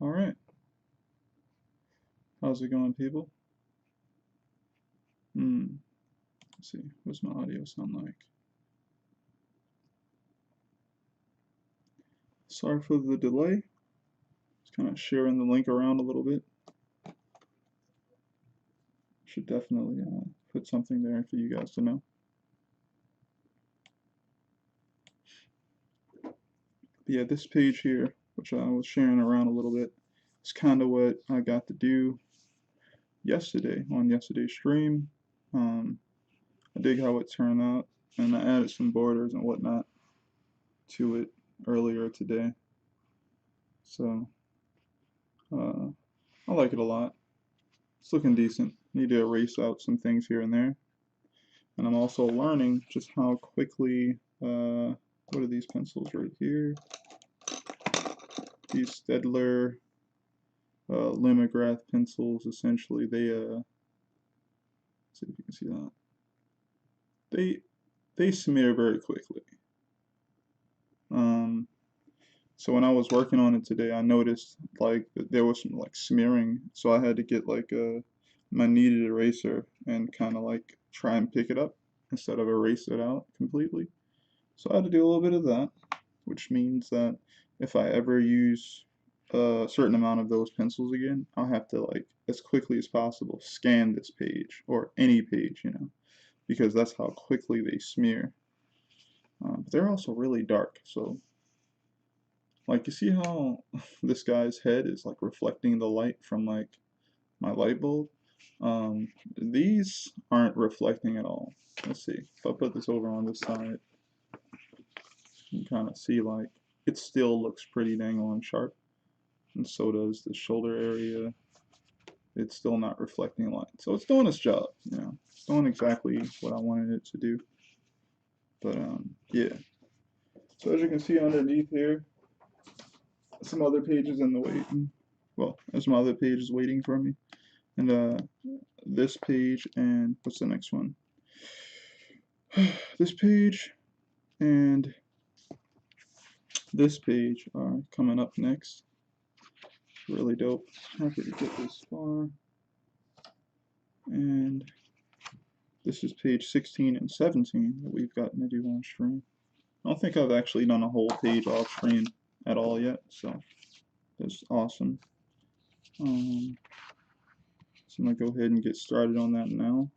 Alright, how's it going, people? Let's see, what's my audio sound like? Sorry for the delay. Just kind of sharing the link around a little bit. Should definitely put something there for you guys to know. But yeah, this page here, which I was sharing around a little bit, is kind of what I got to do yesterday on yesterday's stream. I dig how it turned out, and I added some borders and whatnot to it earlier today. So I like it a lot. It's looking decent. Need to erase out some things here and there. And I'm also learning just how quickly, what are these pencils right here? These Staedtler Limograph pencils, essentially, let's see if you can see that. They smear very quickly. So when I was working on it today, I noticed like that there was some like smearing, so I had to get like my kneaded eraser and kind of like try and pick it up instead of erase it out completely. So I had to do a little bit of that, which means that if I ever use a certain amount of those pencils again, I'll have to like as quickly as possible scan this page or any page, because that's how quickly they smear. But they're also really dark, so like you see how this guy's head is like reflecting the light from like my light bulb? These aren't reflecting at all. Let's see, if I put this over on this side, you can kind of see like it still looks pretty dang on sharp, and so does the shoulder area. It's still not reflecting light, so it's doing its job. It's doing exactly what I wanted it to do. But yeah. So as you can see underneath here, some other pages in the waiting. Well, there's some other pages waiting for me, and this page and what's the next one? This page and this page are coming up next. Really dope. Happy to get this far. And this is page 16 and 17 that we've gotten to do on stream. I don't think I've actually done a whole page off stream at all yet, so that's awesome. So I'm gonna go ahead and get started on that now.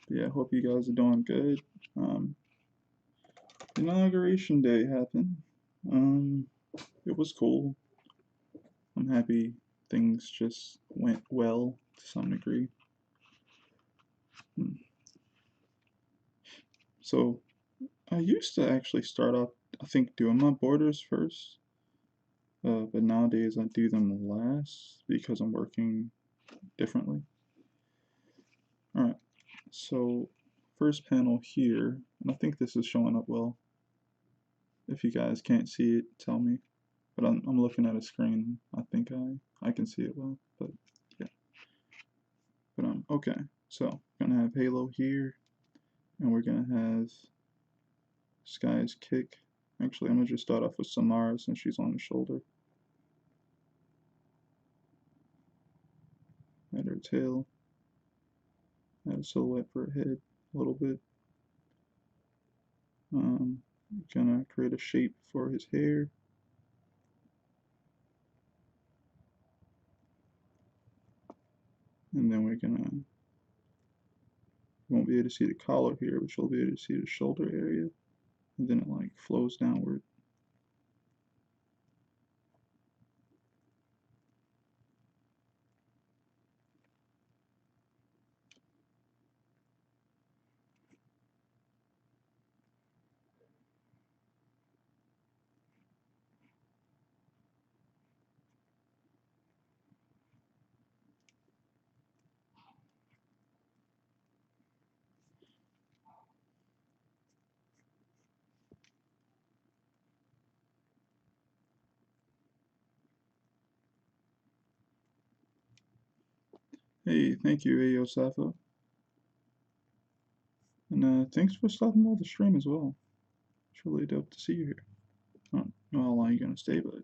Yeah, I hope you guys are doing good. Inauguration day happened. It was cool. I'm happy things just went well to some degree. So I used to actually start off, I think, doing my borders first, but nowadays I do them last because I'm working differently. Alright, so first panel here, and I think this is showing up well. If you guys can't see it, tell me. But I'm looking at a screen. I think I can see it well, but yeah. But okay. So we're gonna have Halo here, and we're gonna have Sky's kick. Actually, I'm gonna just start off with Samara since she's on the shoulder. Add her tail. Add a silhouette for her head a little bit. Gonna create a shape for his hair. And then we won't be able to see the collar here, but you'll be able to see the shoulder area. And then it like flows downward. Hey, thank you, Ayo Safa. And thanks for stopping by the stream as well. It's really dope to see you here. I don't know how long you're gonna stay, but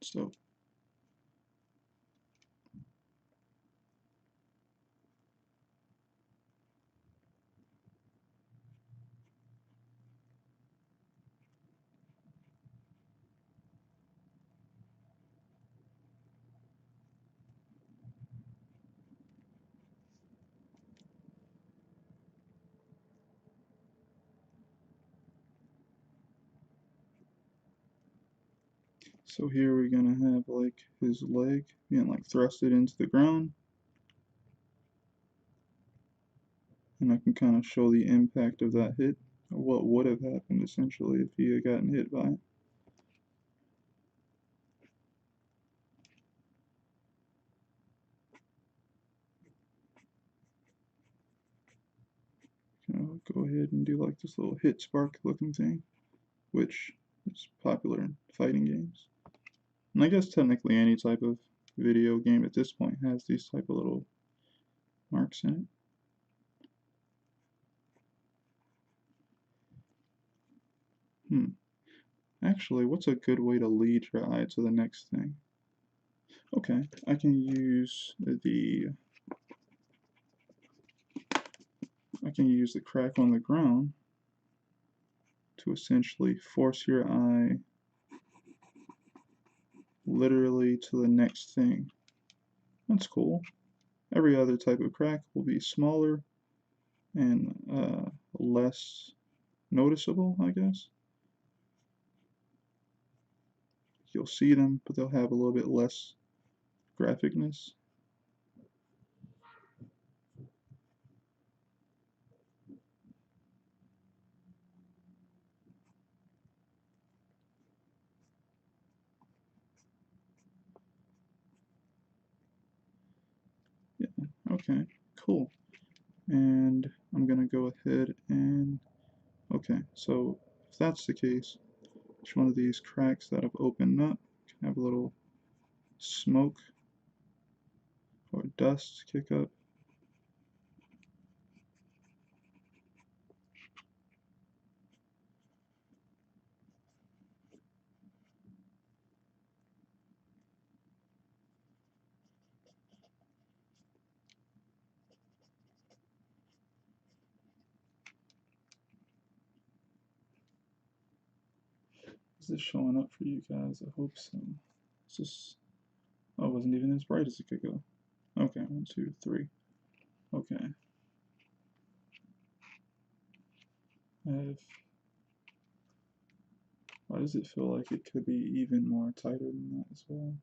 it's dope. So here we're gonna have like his leg being like thrusted into the ground, and I can kind of show the impact of that hit, or what would have happened essentially if he had gotten hit by it. Go ahead and do like this little hit spark looking thing, which is popular in fighting games. And I guess technically any type of video game at this point has these type of little marks in it. Actually, what's a good way to lead your eye to the next thing? Okay, I can use the crack on the ground to essentially force your eye literally to the next thing. That's cool. Every other type of crack will be smaller and less noticeable, I guess. You'll see them, but they'll have a little bit less graphicness. Yeah, okay, cool. And I'm gonna go ahead and, okay, so if that's the case, each one of these cracks that have opened up can have a little smoke or dust kick up. Is this showing up for you guys? I hope so. It's just, oh, it wasn't even as bright as it could go. Okay, 1, 2, 3. Okay. Why does it feel like it could be even more tighter than that as well?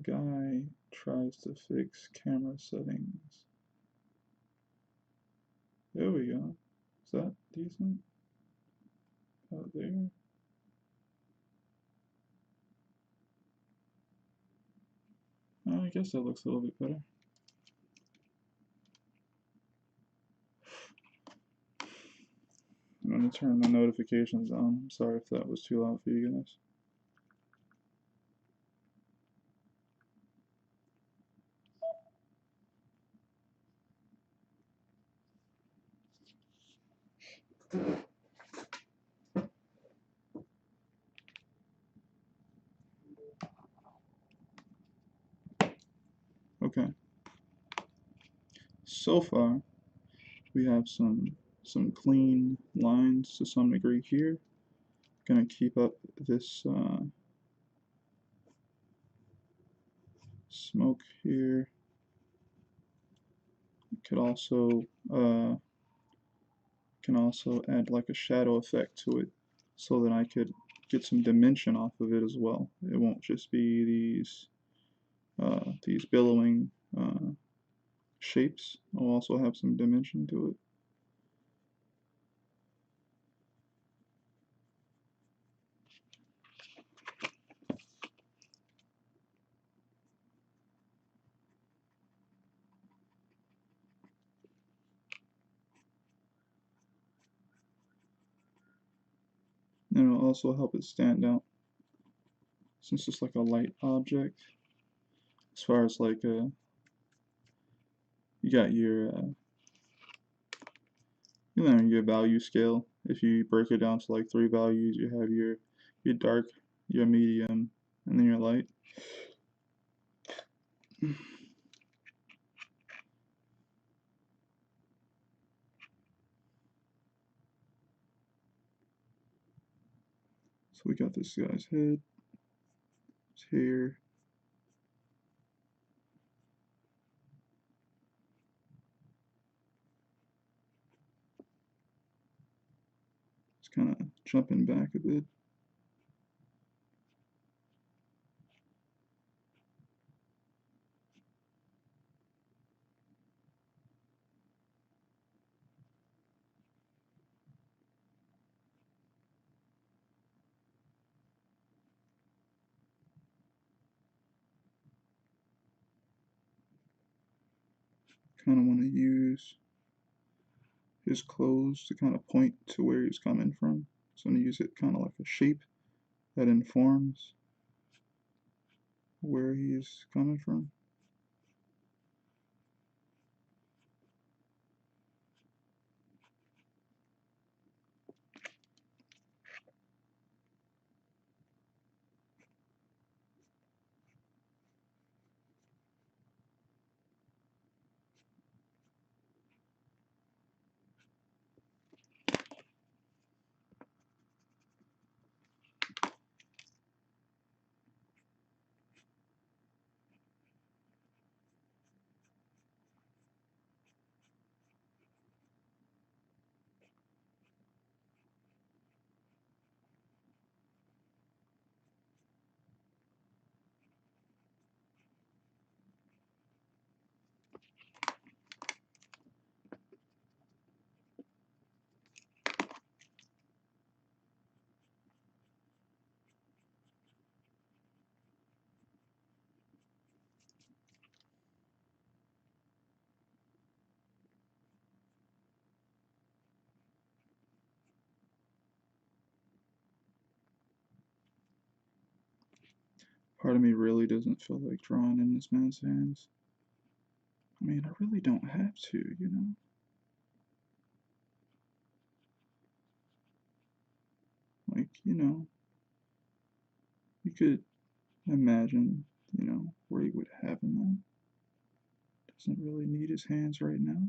Guy tries to fix camera settings. There we go. Is that decent? Out there. I guess that looks a little bit better. I'm gonna turn my notifications on. I'm sorry if that was too loud for you guys. Okay. So far, we have some clean lines to some degree here. Gonna keep up this smoke here. Could also can also add like a shadow effect to it, so that I could get some dimension off of it as well. It won't just be these billowing shapes. I'll also have some dimension to it. And it'll also help it stand out. since it's like a light object. As far as like you got you learn your value scale. If you break it down to like 3 values, you have your dark, your medium, and then your light. So we got this guy's head, his hair. It's kind of jumping back a bit. Kind of want to use his clothes to kind of point to where he's coming from. So I'm going to use it kind of like a shape that informs where he's coming from. Part of me really doesn't feel like drawing in this man's hands. I mean, I really don't have to, you know? Like, you could imagine, where he would have them. Doesn't really need his hands right now.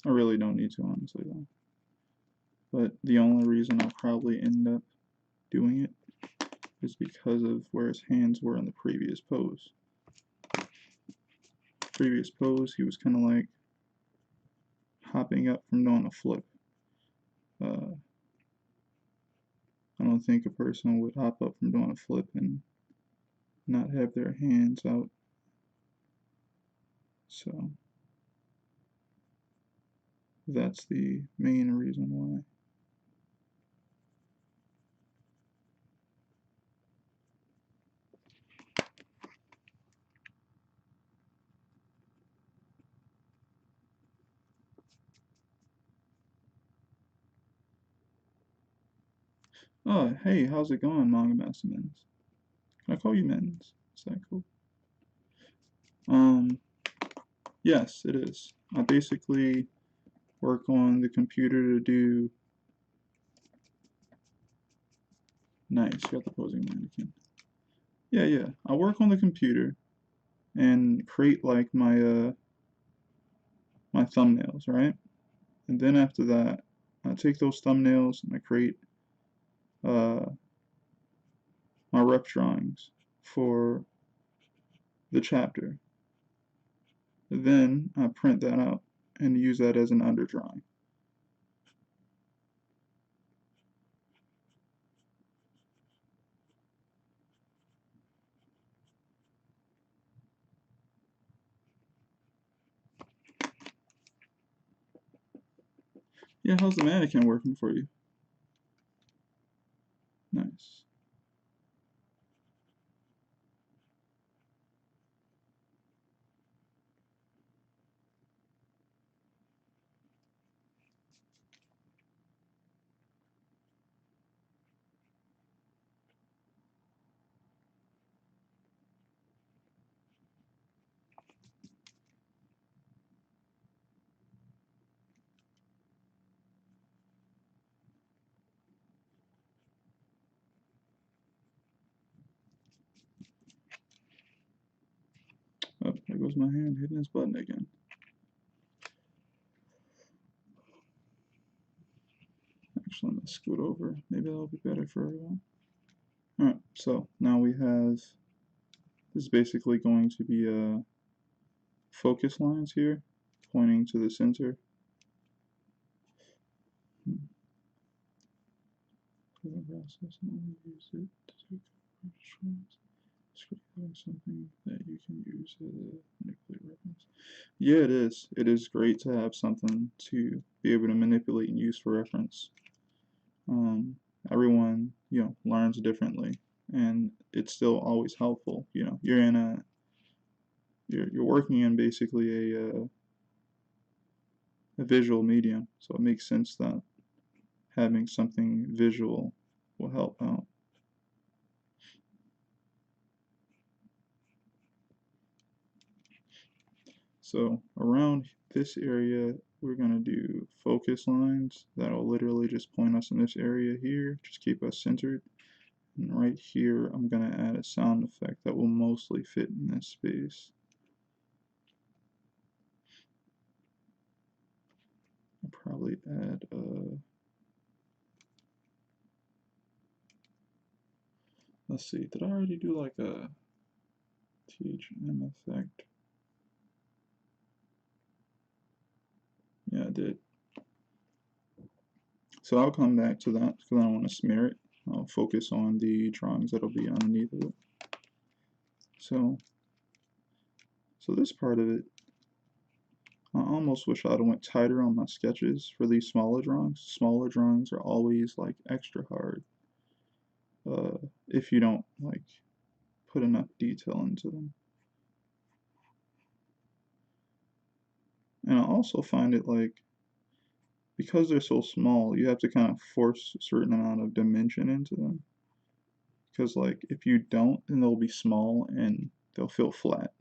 I really don't need to, honestly, though. But the only reason I'll probably end up doing it is because of where his hands were in the previous pose. Previous pose, he was kind of like hopping up from doing a flip. I don't think a person would hop up from doing a flip and not have their hands out. So that's the main reason why. Oh, hey, how's it going, Manga Master Mens? Can I call you Mens? Is that cool? Yes, it is. I basically work on the computer to do. Nice, you got the posing mannequin. Yeah. I work on the computer and create like my thumbnails, right? And then after that, I take those thumbnails and I create uh my rep drawings for the chapter. Then I print that out and use that as an underdrawing. Yeah, how's the mannequin working for you? Nice. my hand hitting this button again? Actually, I'm gonna scoot over. Maybe that'll be better for everyone. Alright, so now we have, this is basically going to be focus lines here, pointing to the center. Process and only use it to describe something that you can use as a manipulate reference. Yeah, it is. It is great to have something to be able to manipulate and use for reference. Everyone, learns differently, and it's still always helpful. You're working in basically a visual medium, so it makes sense that having something visual will help out. So around this area, we're going to do focus lines that'll literally just point us in this area here, just keep us centered. And right here, I'm going to add a sound effect that will mostly fit in this space. I'll probably add let's see, did I already do like a THM effect? Yeah, I did. So I'll come back to that because I don't want to smear it. I'll focus on the drawings that'll be underneath of it. So this part of it, I almost wish I'd have went tighter on my sketches for these smaller drawings. Smaller drawings are always like extra hard if you don't like put enough detail into them. And I also find it like, because they're so small, you have to kind of force a certain amount of dimension into them. Because like if you don't, then they'll be small and they'll feel flat.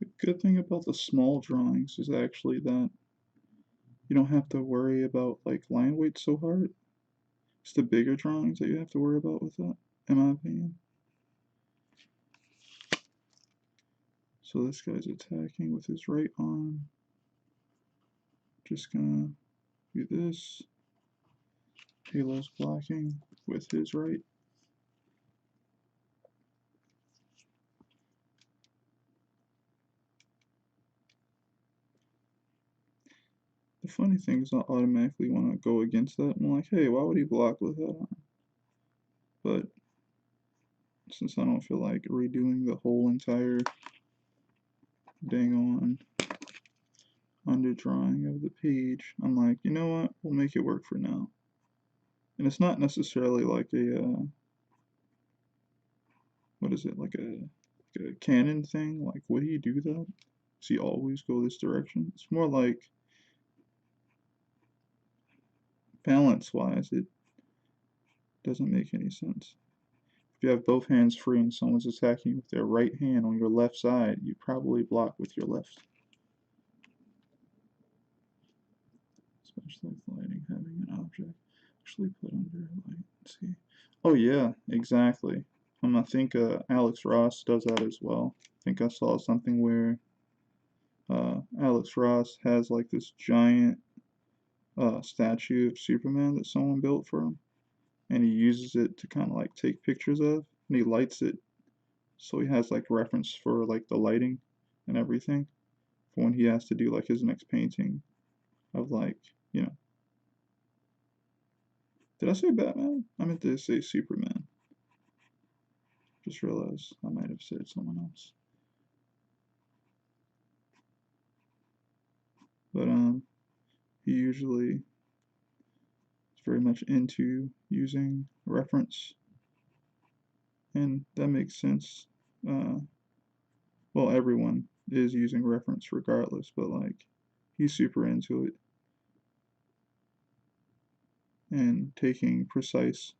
The good thing about the small drawings is actually that you don't have to worry about like line weight so hard. It's the bigger drawings that you have to worry about with that, in my opinion. So this guy's attacking with his right arm. Just gonna do this. Halo's blocking with his right. The funny thing is I automatically want to go against that. I'm like, hey, why would he block with that arm? But since I don't feel like redoing the whole entire dang on underdrawing of the page, I'm like, you know what? We'll make it work for now. And it's not necessarily like a what is it, like a canon thing? Like, would he do that? Does he always go this direction? It's more like balance-wise, it doesn't make any sense. If you have both hands free and someone's attacking with their right hand on your left side, you probably block with your left. Especially with lighting, having an object actually put under light. Let's see. Oh yeah, exactly. I think Alex Ross does that as well. think I saw something where Alex Ross has like this giant statue of Superman that someone built for him, and he uses it to kind of like take pictures of, and he lights it so he has like reference for like the lighting and everything for when he has to do like his next painting of like, you know, did I say Batman? I meant to say Superman. Just realized I might have said someone else. But he usually is very much into using reference, and that makes sense. Well, everyone is using reference regardless, but like he's super into it and taking precise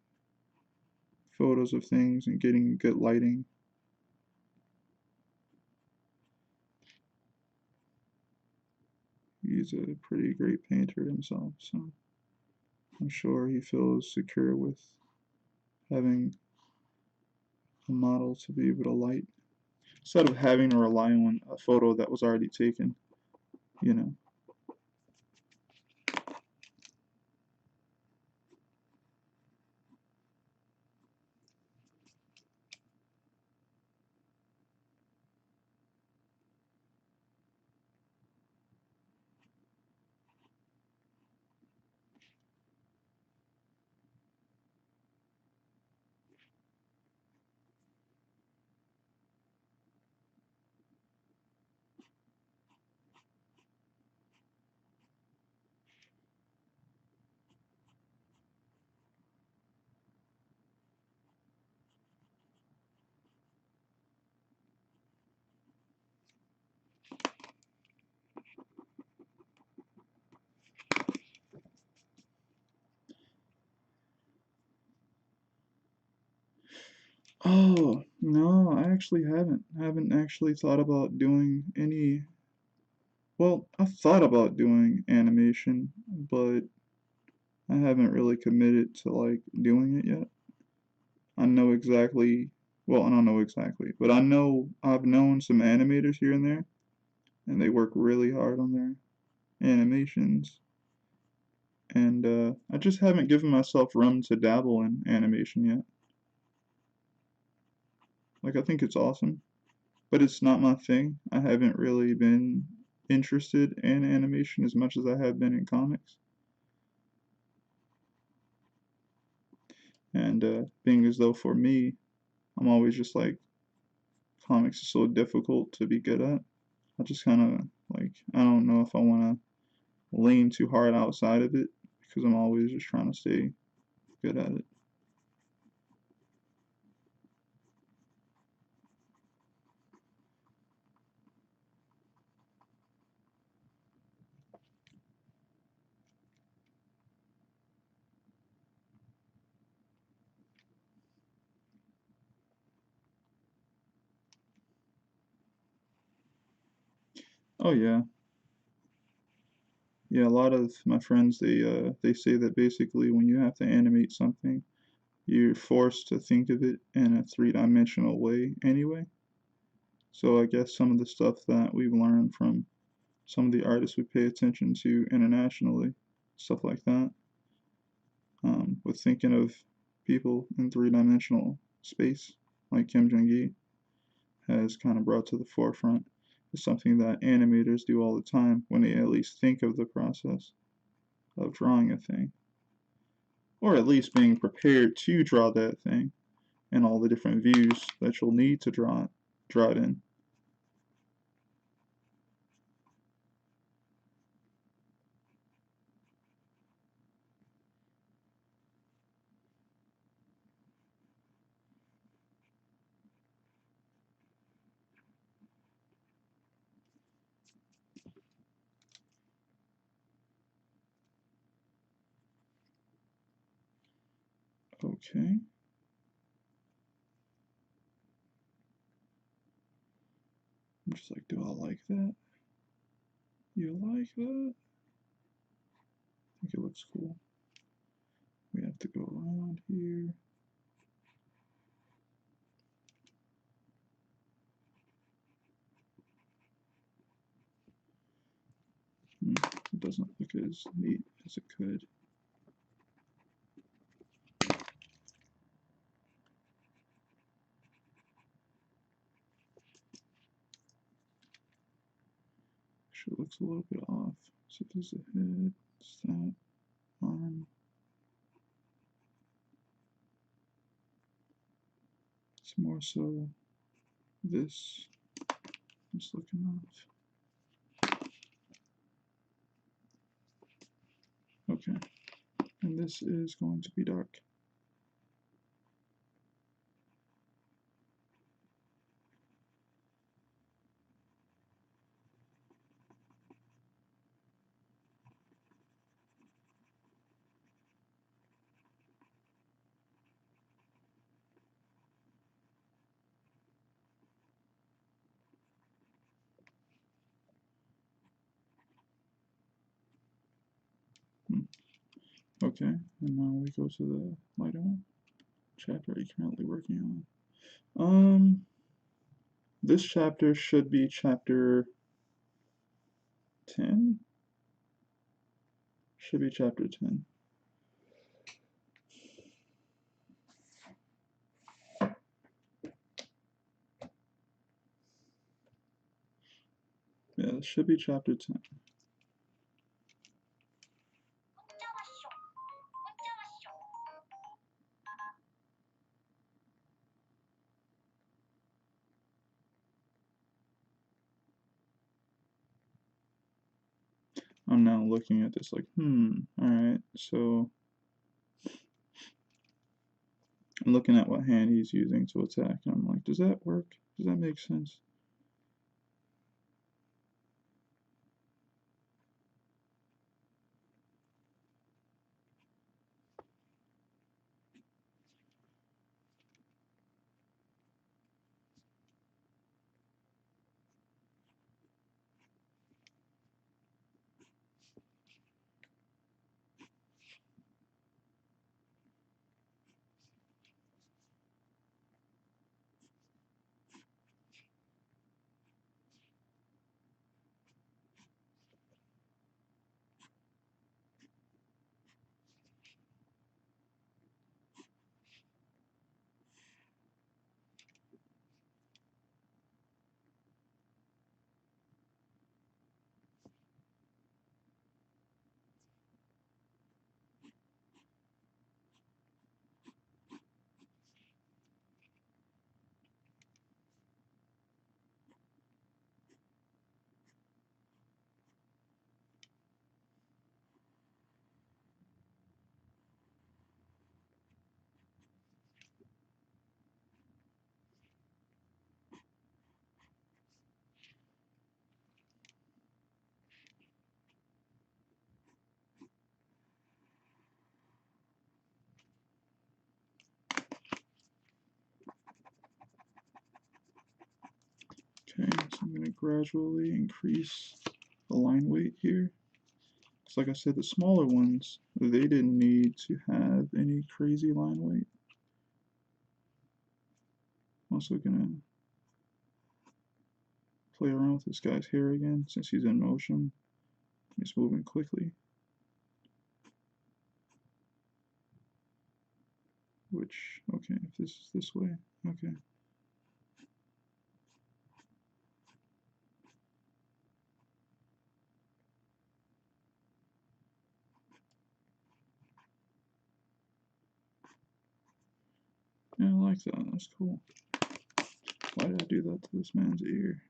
photos of things and getting good lighting. He's a pretty great painter himself, so I'm sure he feels secure with having a model to be able to light instead of having to rely on a photo that was already taken, you know. Oh, no, I actually haven't. I haven't actually thought about doing any. Well, I've thought about doing animation, but I haven't really committed to like doing it yet. I know exactly, well, I don't know exactly, but I know I've known some animators here and there, and they work really hard on their animations. And I just haven't given myself room to dabble in animation yet. Like, I think it's awesome, but it's not my thing. I haven't really been interested in animation as much as I have been in comics. And being as though for me, I'm always just like, comics is so difficult to be good at. I just kind of like, I don't know if I want to lean too hard outside of it because I'm always just trying to stay good at it. Oh yeah, yeah. A lot of my friends they say that basically when you have to animate something, you're forced to think of it in a three-dimensional way anyway. So I guess some of the stuff that we've learned from some of the artists we pay attention to internationally, stuff like that, with thinking of people in three-dimensional space, like Kim Jong-gi, has kind of brought to the forefront is something that animators do all the time when they at least think of the process of drawing a thing, or at least being prepared to draw that thing and all the different views that you'll need to draw it in. Okay, I'm just like, do I like that? You like that? I think it looks cool. We have to go around here. as neat as it could. Actually, looks a little bit off. So there's the head, it's that arm. It's more so this is looking off. Okay, and this is going to be dark. Okay, and now we go to the lighter one. Chapter are you currently working on? This chapter should be chapter 10. Should be chapter 10. Yeah, it should be chapter 10. I'm now looking at this like, alright, so I'm looking at what hand he's using to attack, and I'm like, does that work? Does that make sense? Okay, so I'm going to gradually increase the line weight here. Because like I said, the smaller ones, they didn't need to have any crazy line weight. I'm also going to play around with this guy's hair again, since he's in motion. He's moving quickly. Which, okay, if this is this way, okay. Yeah, I like that, that's cool. Why did I do that to this man's ear?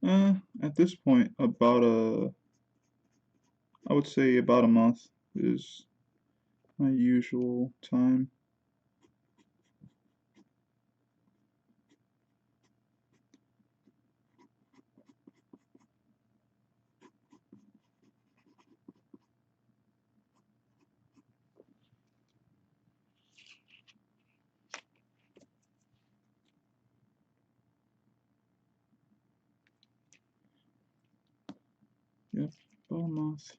At this point, I would say about a month is my usual time. Yep, about a month.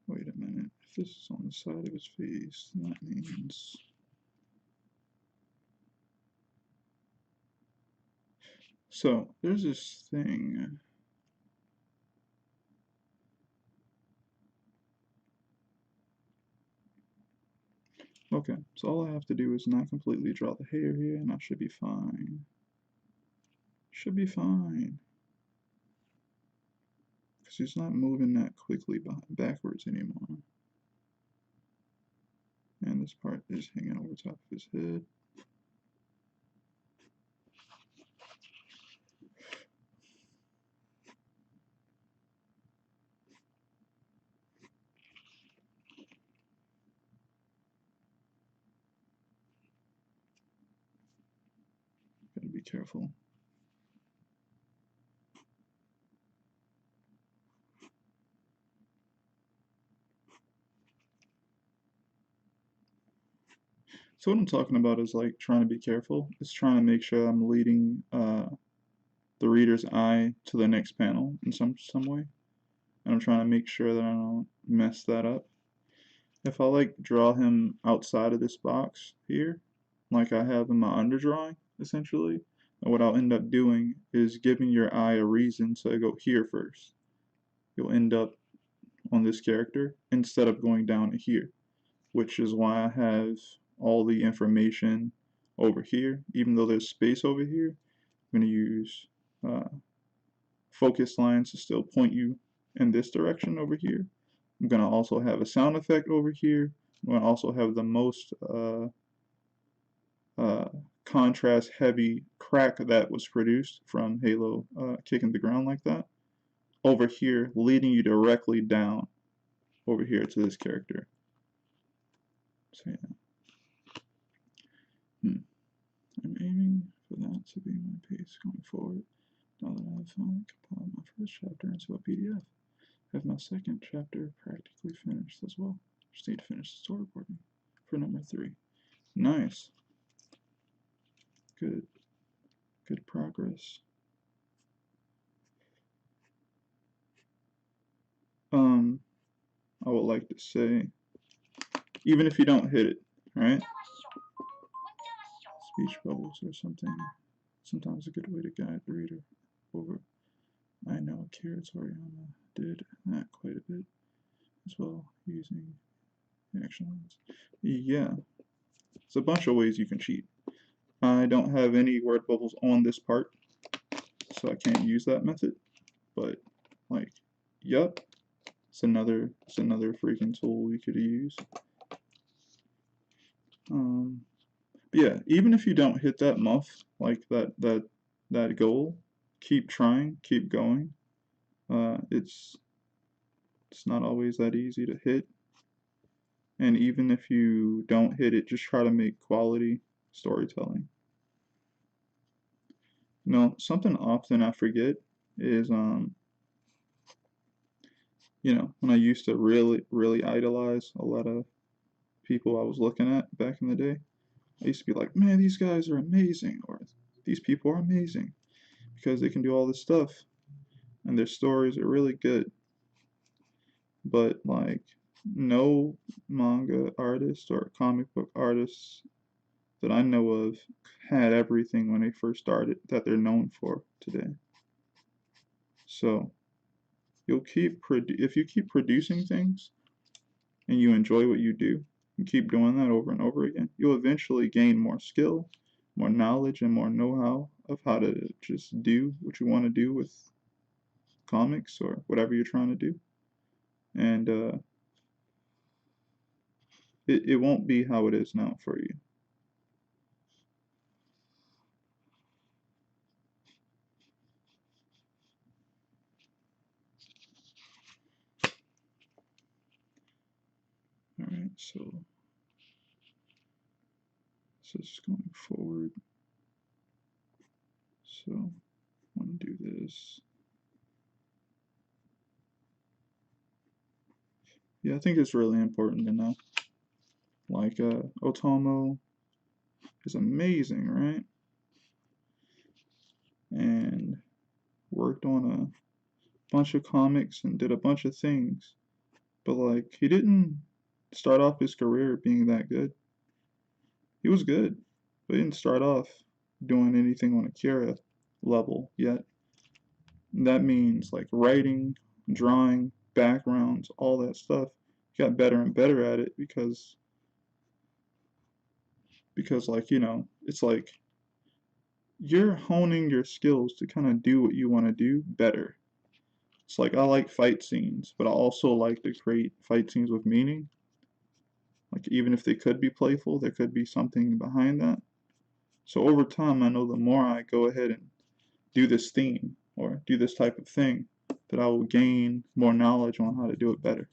Wait a minute. If this is on the side of his face, that means... So, there's this thing. Okay, so all I have to do is not completely draw the hair here, and I should be fine. Should be fine. Because he's not moving that quickly backwards anymore. And this part is hanging over top of his head. Gotta be careful. So what I'm talking about is like trying to be careful. It's trying to make sure I'm leading the reader's eye to the next panel in some way. And I'm trying to make sure that I don't mess that up. If I like draw him outside of this box here, like I have in my underdrawing, essentially, and what I'll end up doing is giving your eye a reason to go here first. You'll end up on this character instead of going down to here, which is why I have all the information over here. Even though there's space over here, I'm going to use focus lines to still point you in this direction over here. I'm going to also have a sound effect over here. I'm going to also have the most contrast heavy crack that was produced from Halo kicking the ground like that over here, leading you directly down over here to this character. So yeah. I'm aiming for that to be my pace going forward. Now that I've finally compiled my first chapter into a PDF, I have my second chapter practically finished as well. Just need to finish the storyboarding for number 3. Nice. Good. Good progress. I would like to say, even if you don't hit it, right? Speech bubbles or something. Sometimes a good way to guide the reader over. I know Akira Toriyama did that quite a bit as well, using action lines. Yeah, there's a bunch of ways you can cheat. I don't have any word bubbles on this part, so I can't use that method. But like, yep, it's another freaking tool we could use. But yeah, even if you don't hit that muff, like that goal, keep trying, keep going. It's not always that easy to hit. And even if you don't hit it, just try to make quality storytelling. Something often I forget is when I used to really idolize a lot of people I was looking at back in the day, I used to be like, man, these guys are amazing, or these people are amazing because they can do all this stuff and their stories are really good. But like, no manga artist or comic book artists that I know of had everything when they first started that they're known for today. So if you keep producing things and you enjoy what you do, and keep doing that over and over again, you'll eventually gain more skill, more knowledge, and more know-how of how to just do what you want to do with comics or whatever you're trying to do. And it won't be how it is now for you. All right, so this is going forward. So I'm going to do this. Yeah, I think it's really important to know. Like, Otomo is amazing, right? And worked on a bunch of comics and did a bunch of things. But, like, he didn't start off his career being that good. He was good, but he didn't start off doing anything on Akira level yet. And that means, like, writing, drawing, backgrounds, all that stuff. He got better and better at it because like, it's like you're honing your skills to kind of do what you want to do better. It's like I like fight scenes, but I also like to create fight scenes with meaning. Like even if they could be playful, there could be something behind that. So over time, I know the more I go ahead and do this theme or do this type of thing, that I will gain more knowledge on how to do it better.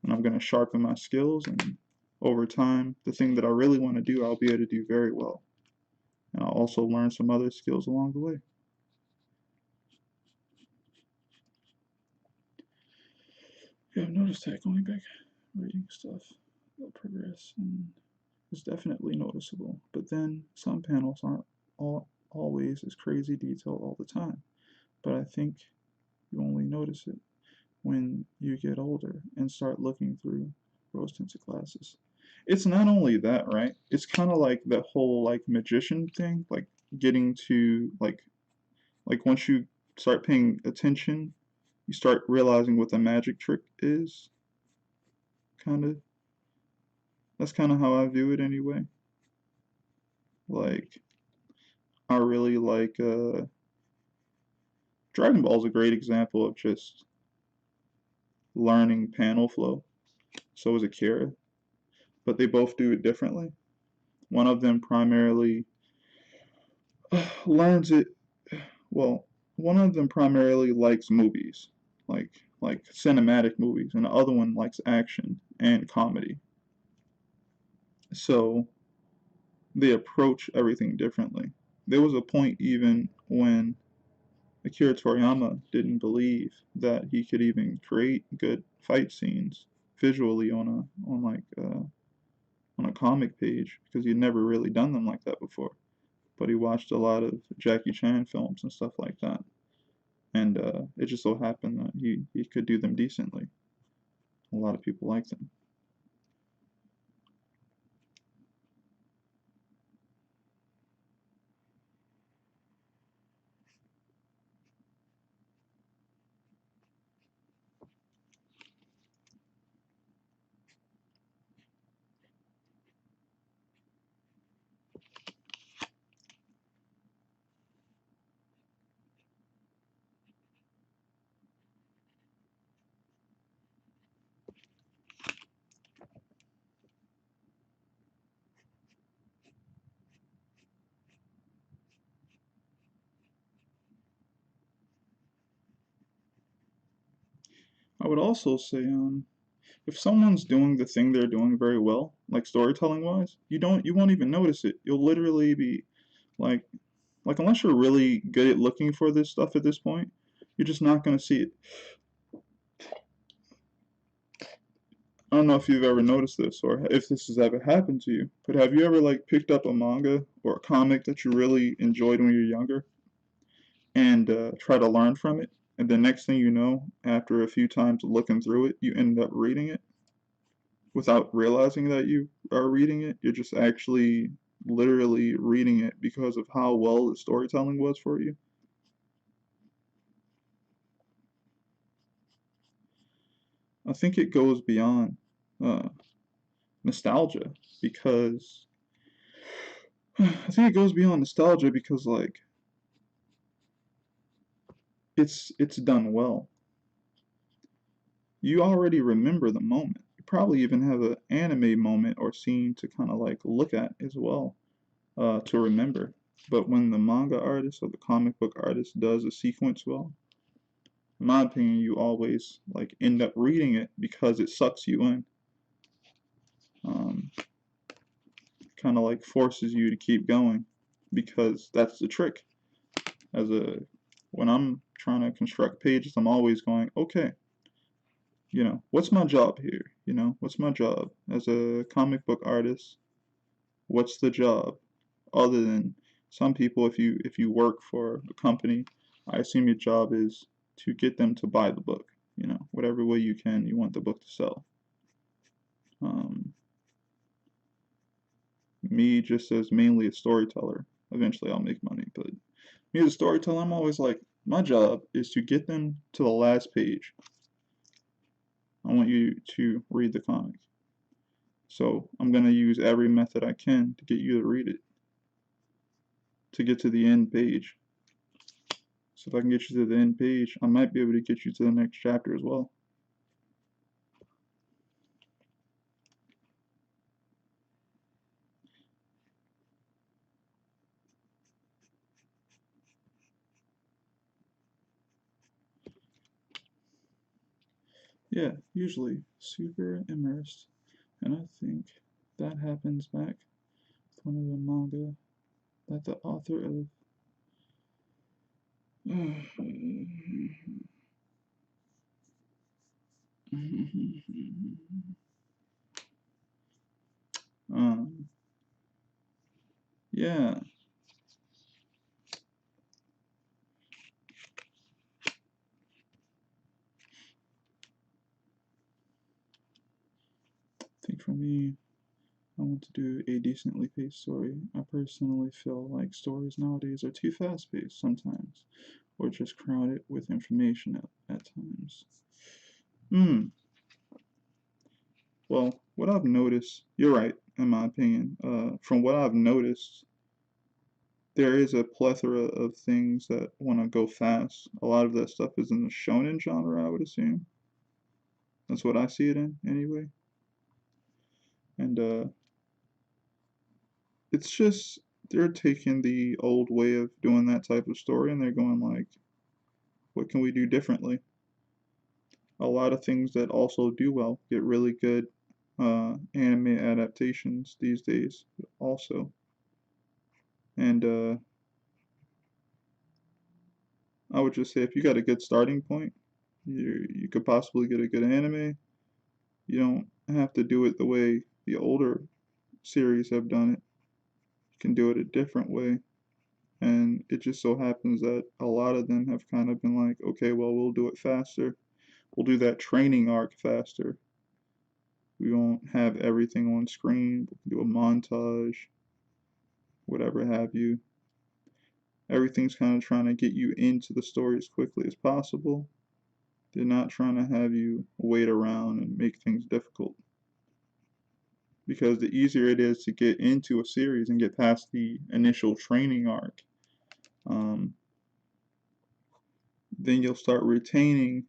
And I'm going to sharpen my skills, and over time, the thing that I really want to do, I'll be able to do very well. And I'll also learn some other skills along the way. Yeah, I've noticed that going back, reading stuff, will progress, and it's definitely noticeable. But then some panels aren't always as crazy detailed all the time. But I think you only notice it when you get older and start looking through rose-tinted glasses. It's not only that, right? It's kind of like the whole like magician thing, like getting to like once you start paying attention, you start realizing what the magic trick is. Kind of. That's kind of how I view it anyway. Like I really like Dragon Ball is a great example of just learning panel flow. So is Akira, but they both do it differently. One of them primarily learns it well. One of them primarily likes movies, like cinematic movies, and the other one likes action and comedy. So they approach everything differently. There was a point even when Akira Toriyama didn't believe that he could even create good fight scenes visually on a comic page because he'd never really done them like that before. But he watched a lot of Jackie Chan films and stuff like that, and it just so happened that he could do them decently. A lot of people liked them. I would also say, if someone's doing the thing they're doing very well, like storytelling wise, you won't even notice it. You'll literally be like unless you're really good at looking for this stuff at this point, you're just not gonna see it. I don't know if you've ever noticed this or if this has ever happened to you, but have you ever like picked up a manga or a comic that you really enjoyed when you were younger and try to learn from it, and the next thing you know, after a few times looking through it, you end up reading it without realizing that you are reading it. You're just actually literally reading it because of how well the storytelling was for you. I think it goes beyond uh, nostalgia because I think it goes beyond nostalgia because like it's done well. You already remember the moment. probably even have an anime moment or scene to kind of like look at as well, to remember. But when the manga artist or the comic book artist does a sequence well, in my opinion, you always like end up reading it because it sucks you in. Um, Kind of like forces you to keep going because that's the trick. As a When I'm trying to construct pages, I'm always going, okay, what's my job here? What's my job as a comic book artist? What's the job? Other than some people, if you work for a company, I assume your job is to get them to buy the book. Whatever way you can, you want the book to sell. Um, Me just as mainly a storyteller. Eventually, I'll make money, but me as a storyteller, I'm always like, my job is to get them to the last page. I want you to read the comic. So I'm going to use every method I can to get you to read it, to get to the end page. So if I can get you to the end page, I might be able to get you to the next chapter as well. Yeah, usually super immersed. And I think that happens back with one of the manga that the author of um yeah, I think for me, I want to do a decently paced story. I personally feel like stories nowadays are too fast paced sometimes, or just crowded with information at times. Hmm. Well, what I've noticed, you're right, in my opinion. From what I've noticed, there is a plethora of things that want to go fast. A lot of that stuff is in the shonen genre, I would assume. That's what I see it in, anyway. And it's just they're taking the old way of doing that type of story and they're going like, what can we do differently? A lot of things that also do well get really good anime adaptations these days, also. And I would just say if you got a good starting point, you could possibly get a good anime. You don't have to do it the way the older series have done it. You can do it a different way. And it just so happens that a lot of them have kind of been like, okay, well, we'll do it faster. We'll do that training arc faster. We won't have everything on screen. We'll do a montage, whatever have you. Everything's kind of trying to get you into the story as quickly as possible. They're not trying to have you wait around and make things difficult. Because the easier it is to get into a series and get past the initial training arc, um, then you'll start retaining,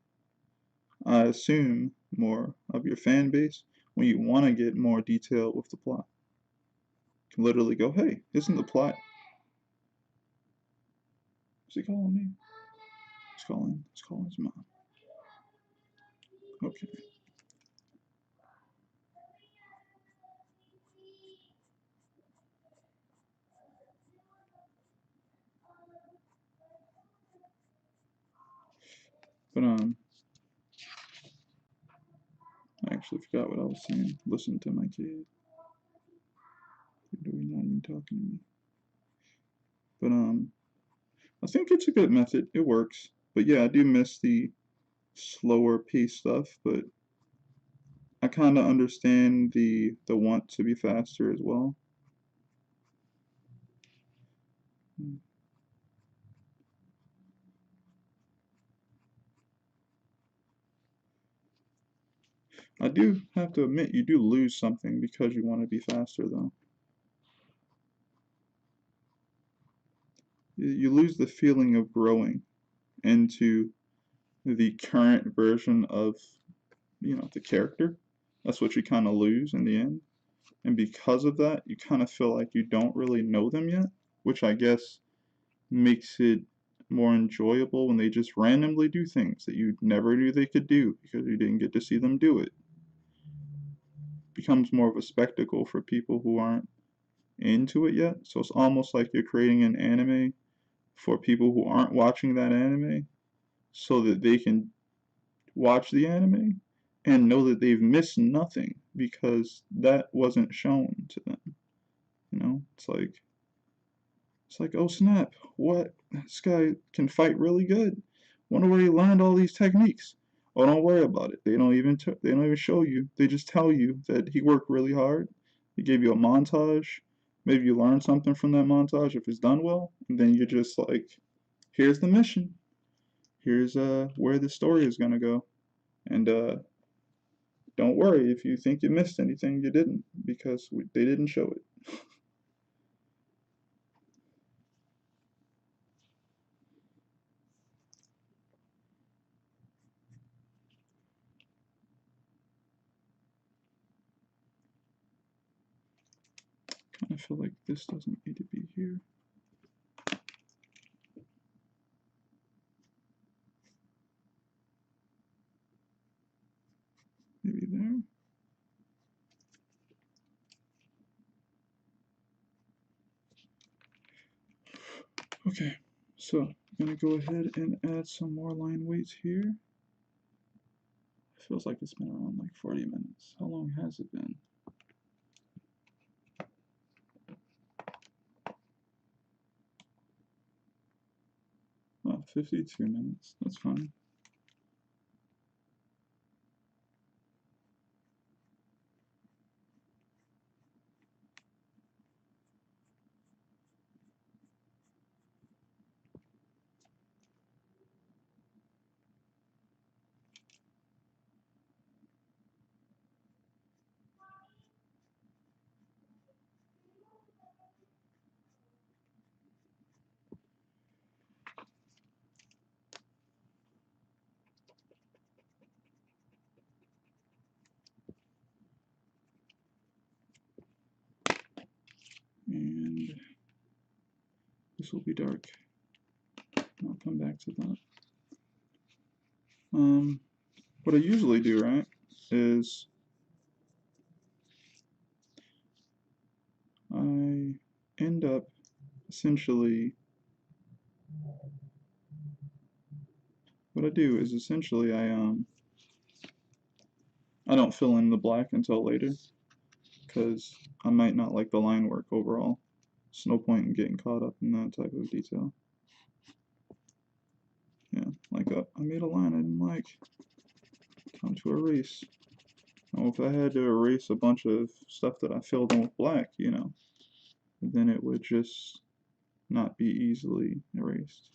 I assume, more of your fan base when you want to get more detailed with the plot. You can literally go, hey, isn't the plot. Is he calling me? He's calling his mom. Okay. But I actually forgot what I was saying. Listen to my kid. They're not even talking to me. But I think it's a good method. It works. But yeah, I do miss the slower pace stuff, but I kind of understand the want to be faster as well. I do have to admit you do lose something because you want to be faster though. You lose the feeling of growing into the current version of, the character That's what you kind of lose in the end. And because of that, you kind of feel like you don't really know them yet, which I guess makes it more enjoyable when they just randomly do things that you never knew they could do because you didn't get to see them do it. Becomes more of a spectacle for people who aren't into it yet. So it's almost like you're creating an anime for people who aren't watching that anime so that they can watch the anime and know that they've missed nothing because that wasn't shown to them. You know, it's like, oh snap, what? This guy can fight really good. Wonder where he learned all these techniques. Oh, don't worry about it. They don't even show you. They just tell you that he worked really hard. They give you a montage. Maybe you learn something from that montage if it's done well, and then you're just like, here's the mission. Here's where the story is gonna go. And don't worry if you think you missed anything, you didn't because they didn't show it. I feel like this doesn't need to be here. Maybe there. Okay, so I'm gonna go ahead and add some more line weights here. It feels like it's been around like 40 minutes. How long has it been? 52 minutes. That's fine. And this will be dark. I'll come back to that. What I usually do, right, is I end up essentially, what I do is essentially I don't fill in the black until later because I might not like the line work overall. There's no point in getting caught up in that type of detail. Yeah, like I made a line I didn't like. Time to erase. Now, if I had to erase a bunch of stuff that I filled in with black, you know, then it would just not be easily erased.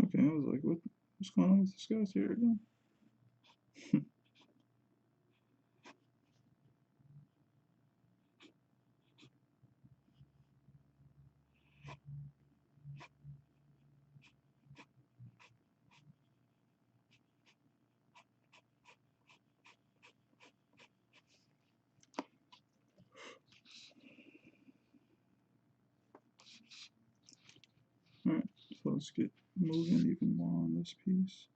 Okay, I was like, what's going on with this guy's here again? Alright, so let's get moving even more on this piece.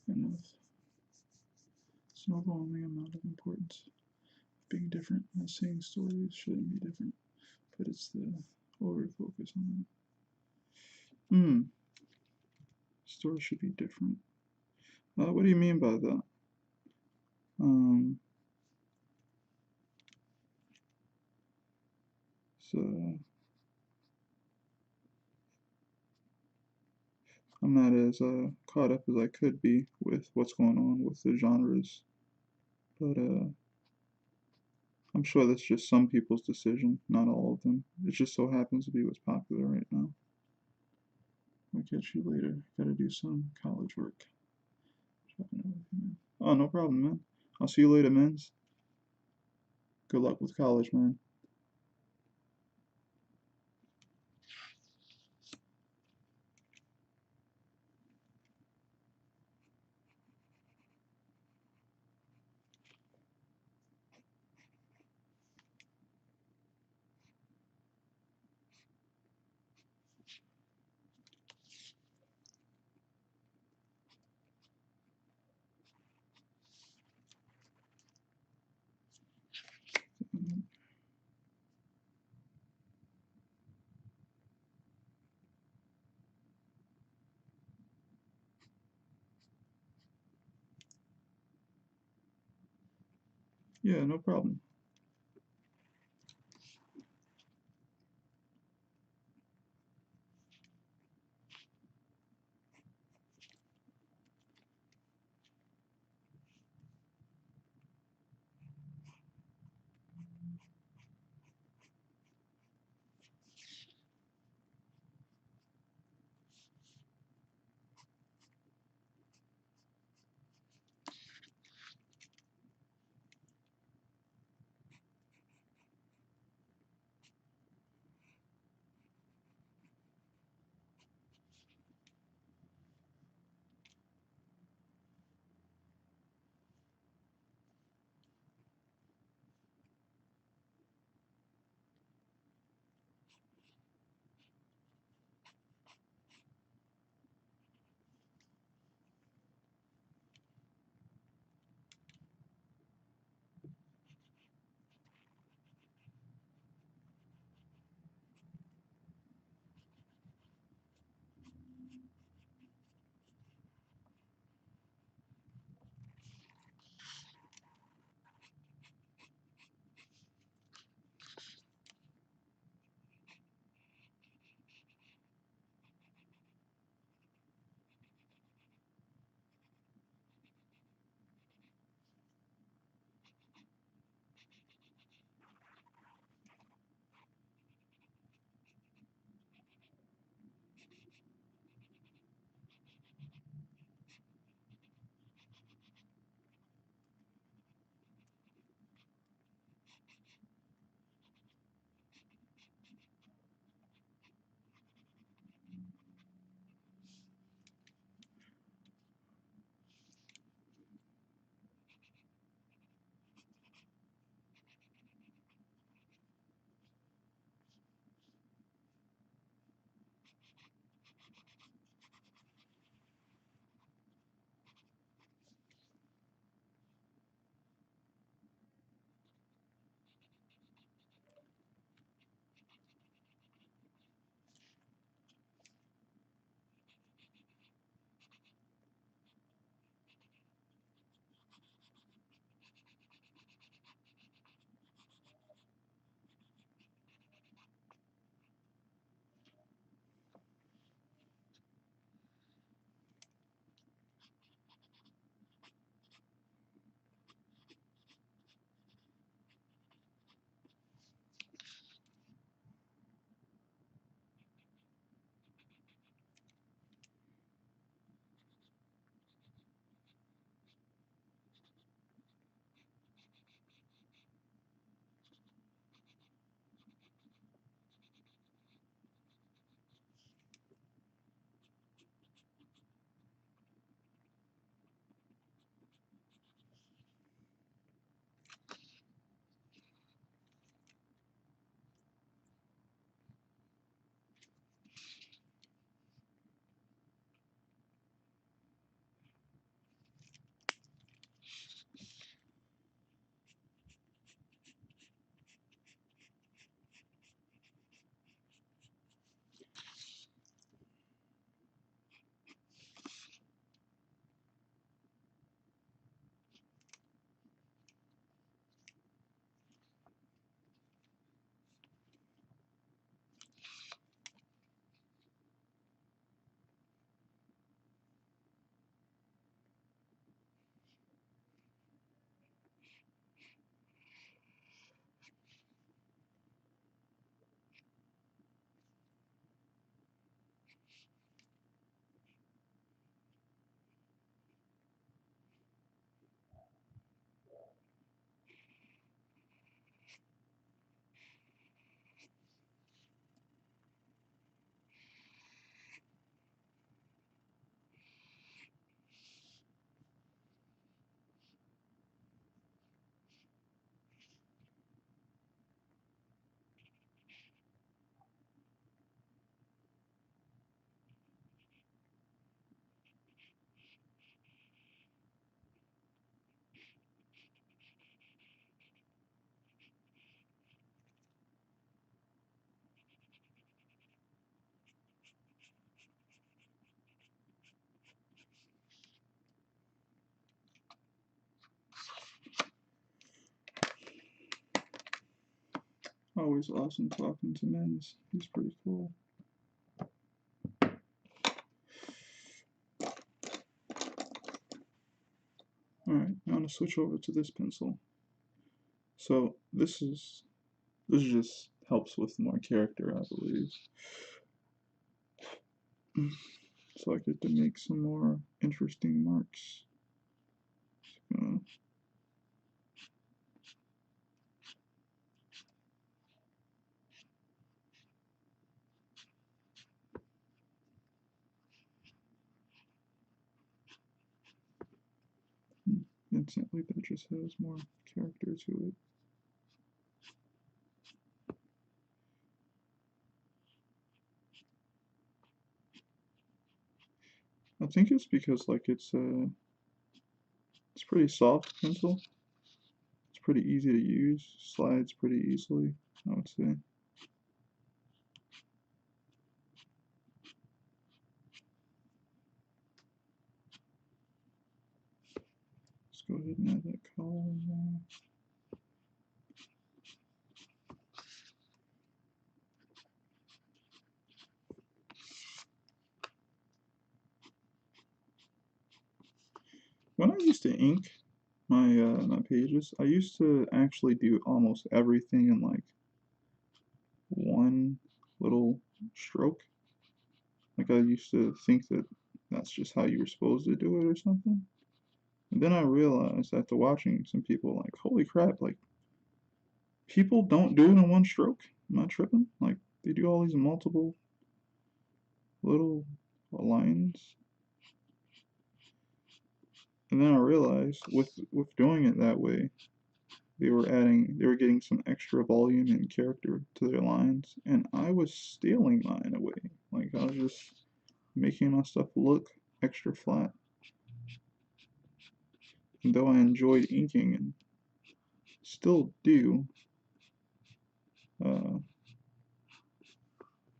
And with it's an overwhelming amount of importance being different. Not saying stories shouldn't be different, but it's the over focus on that. Stories should be different. What do you mean by that? So I'm not as caught up as I could be with what's going on with the genres, but I'm sure that's just some people's decision, not all of them. It just so happens to be what's popular right now. I'll catch you later. Gotta do some college work. Oh, no problem, man. I'll see you later, mans. Good luck with college, man. Yeah, no problem. Always awesome talking to Men's. He's pretty cool. Alright, I'm gonna switch over to this pencil. So this just helps with more character, I believe. So I get to make some more interesting marks. Instantly, that just has more character to it. I think it's because like it's pretty soft pencil. It's pretty easy to use, slides pretty easily, I would say. Let's go ahead and add that color now. When I used to ink my pages, I used to actually do almost everything in like one little stroke. Like I used to think that that's just how you were supposed to do it or something. And then I realized after watching some people like, holy crap, like people don't do it in one stroke. Am I tripping? Like they do all these multiple little lines. And then I realized with doing it that way, they were getting some extra volume and character to their lines, and I was stealing mine away. Like I was just making my stuff look extra flat. And though I enjoyed inking and still do, uh,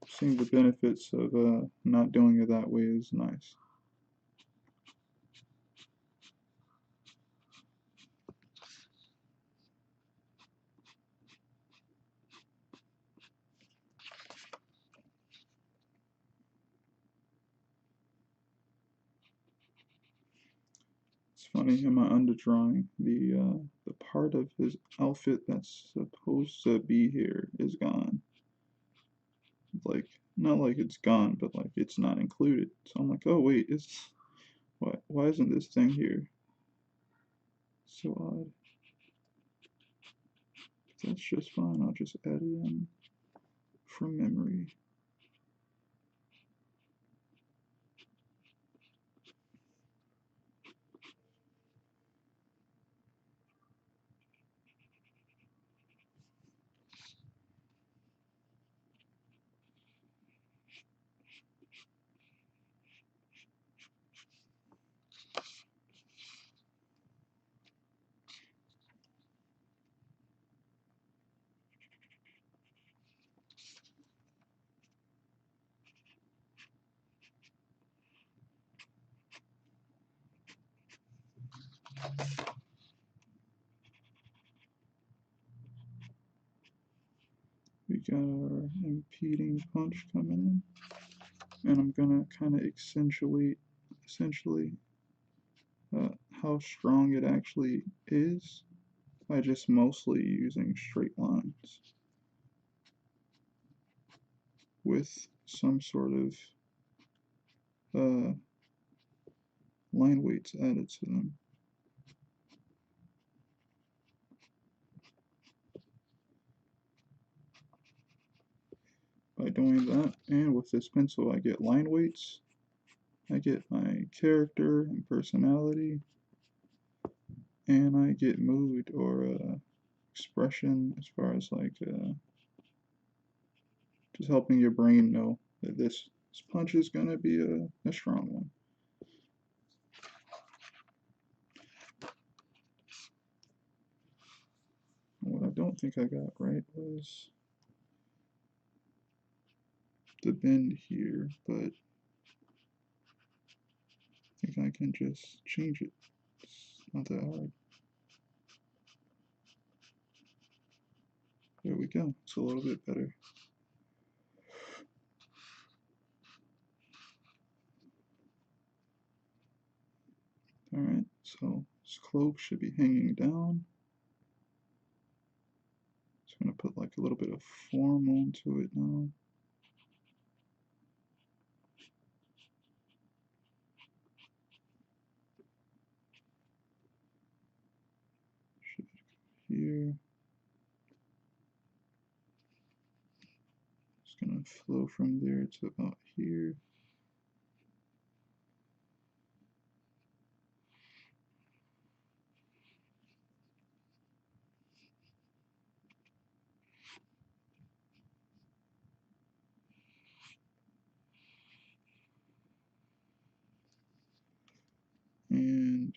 seeing the benefits of not doing it that way is nice. It's funny in my underdrawing, the part of his outfit that's supposed to be here is gone. Like not like it's gone, but like it's not included. So I'm like, oh wait, it's why isn't this thing here? So odd. That's just fine. I'll just add it in from memory. We got our impeding punch coming in, and I'm gonna kind of accentuate essentially how strong it actually is by just mostly using straight lines with some sort of line weights added to them. By doing that, and with this pencil, I get line weights, I get my character and personality, and I get mood or expression as far as like just helping your brain know that this punch is gonna be a strong one. And what I don't think I got right was the bend here, but I think I can just change it. It's not that hard. There we go. It's a little bit better. Alright, so this cloak should be hanging down. Just gonna put like a little bit of form onto it now. Should go here. It's gonna flow from there to about here. And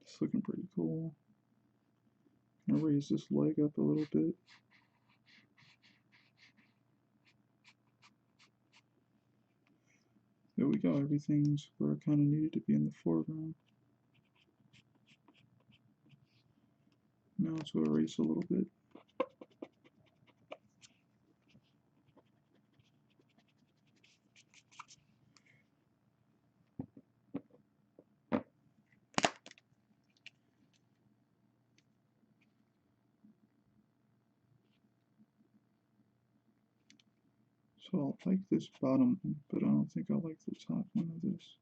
it's looking pretty cool. Gonna raise this leg up a little bit. There we go, everything's where it kind of needed to be in the foreground. Now let's erase a little bit. So I like this bottom one, but I don't think I like the top one of this.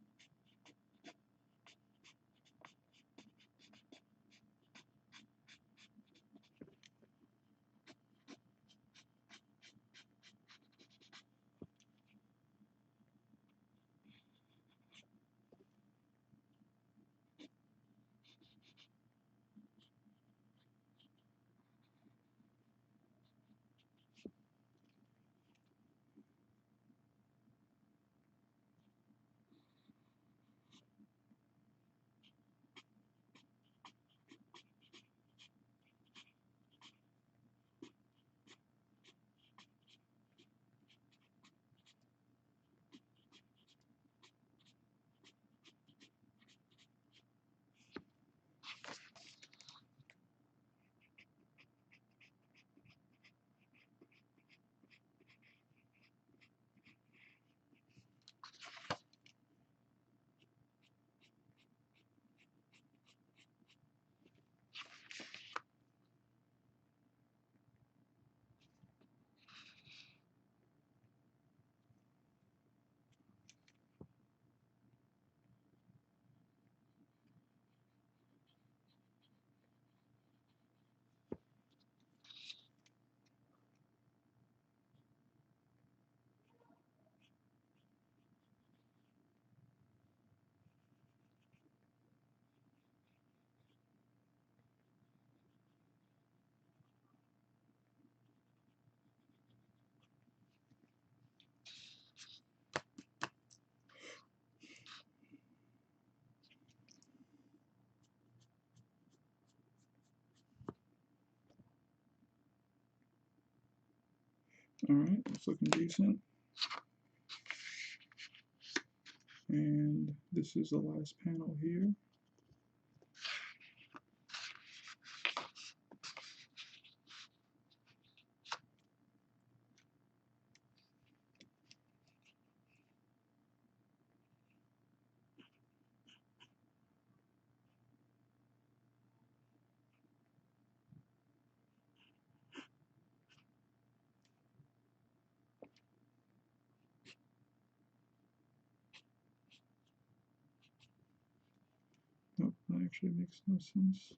Alright, it's looking decent. And this is the last panel here. Nope, that actually makes no sense.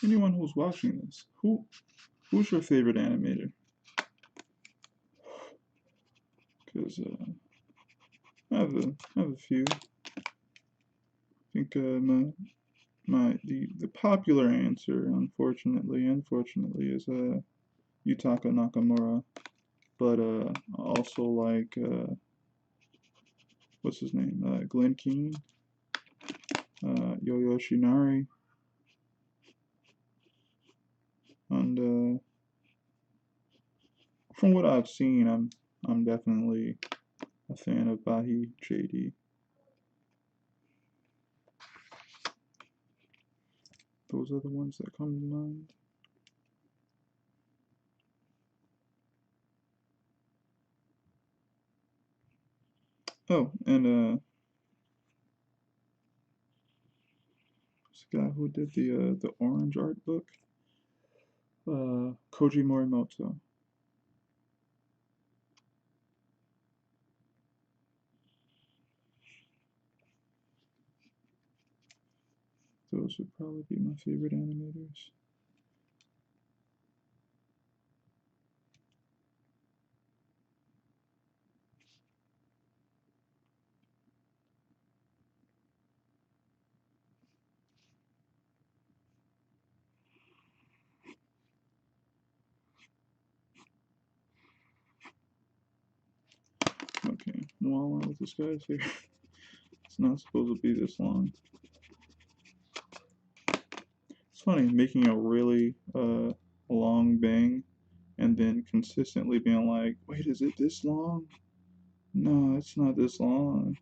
anyone who's watching this, who's your favorite animator? Because I have a few. I think the popular answer, unfortunately, is Yutaka Nakamura. But I also like what's his name? Glenn Keane, Yo-Yo Shinari, and from what I've seen, I'm definitely a fan of Bahi JD. Those are the ones that come to mind. Oh, and this guy who did the orange art book, Koji Morimoto. Those would probably be my favorite animators. Okay, while I'm with this guy's here, it's not supposed to be this long. It's funny making a really long bang and then consistently being like, wait, is it this long? No, it's not this long.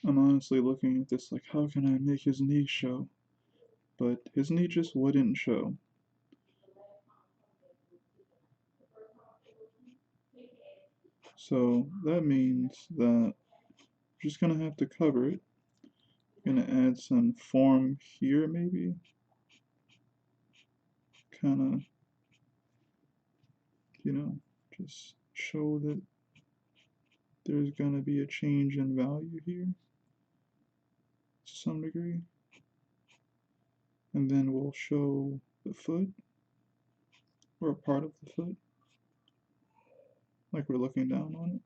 I'm honestly looking at this like, how can I make his knee show? But his knee just wouldn't show. So that means that I'm just gonna have to cover it. I'm gonna add some form here maybe. Kinda, just show that there's gonna be a change in value here to some degree. And then we'll show the foot, or a part of the foot, like we're looking down on it.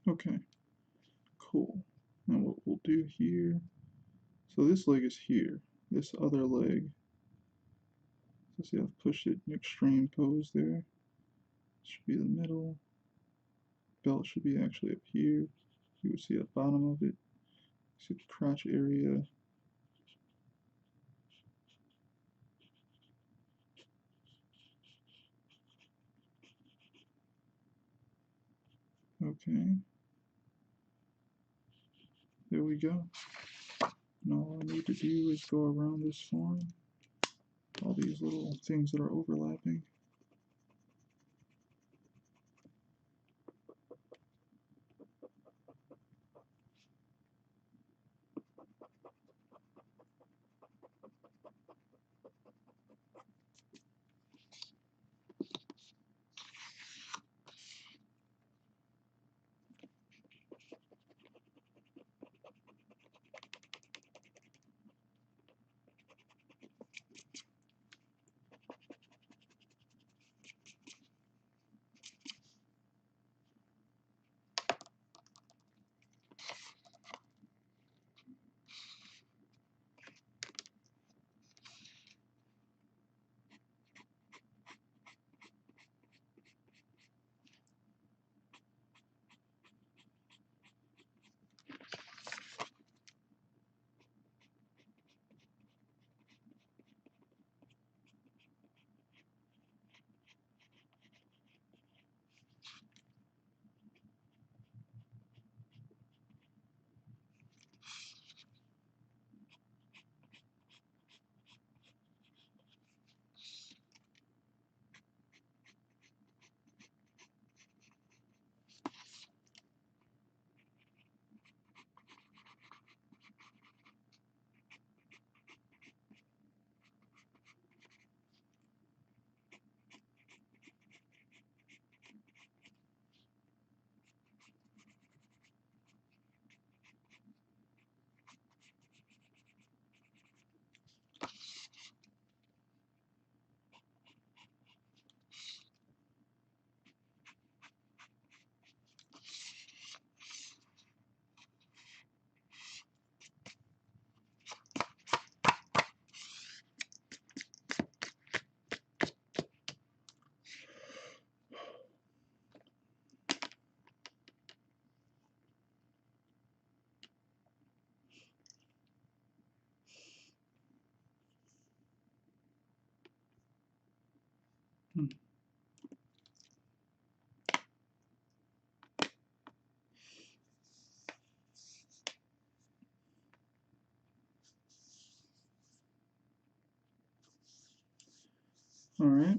Okay, cool. And what we'll do here, so this leg is here. This other leg, so see I've pushed it in extreme pose there. Should be the middle. Belt should be actually up here. You would see the bottom of it. See the crotch area. Okay, there we go. And all I need to do is go around this form. All these little things that are overlapping. Hmm. Alright,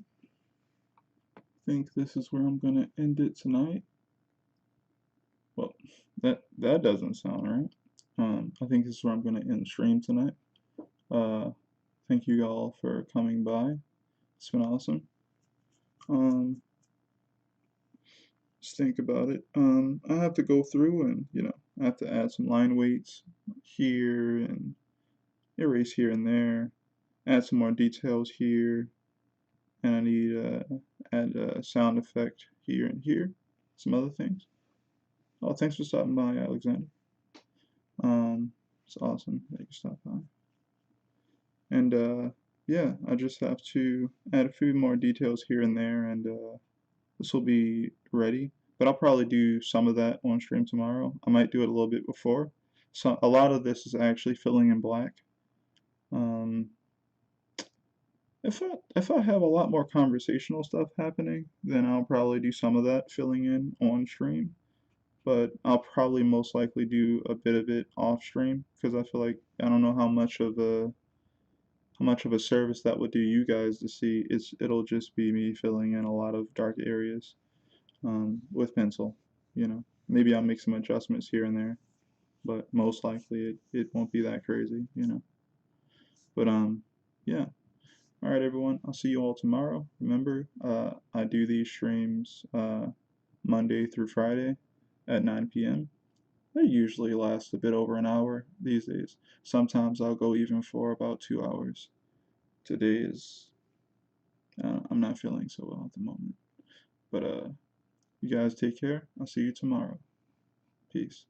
I think this is where I'm gonna end it tonight. Well, that doesn't sound right. I think this is where I'm gonna end the stream tonight. Uh, thank you all for coming by. It's been awesome. Just think about it. I have to go through and, I have to add some line weights here and erase here and there, add some more details here, and I need to add a sound effect here and here, some other things. Oh, thanks for stopping by, Alexander. It's awesome that you stopped by. And yeah, I just have to add a few more details here and there, and this will be ready. But I'll probably do some of that on stream tomorrow. I might do it a little bit before. So a lot of this is actually filling in black. Um, if I have a lot more conversational stuff happening, then I'll probably do some of that filling in on stream. But I'll probably most likely do a bit of it off stream because I feel like I don't know how much of a service that would do you guys to see. It'll just be me filling in a lot of dark areas with pencil. You know, maybe I'll make some adjustments here and there, but most likely it won't be that crazy. You know, but yeah. All right, everyone. I'll see you all tomorrow. Remember, I do these streams Monday through Friday at 9 p.m. They usually last a bit over an hour these days. Sometimes I'll go even for about 2 hours. Today is I'm not feeling so well at the moment. But you guys take care. I'll see you tomorrow. Peace.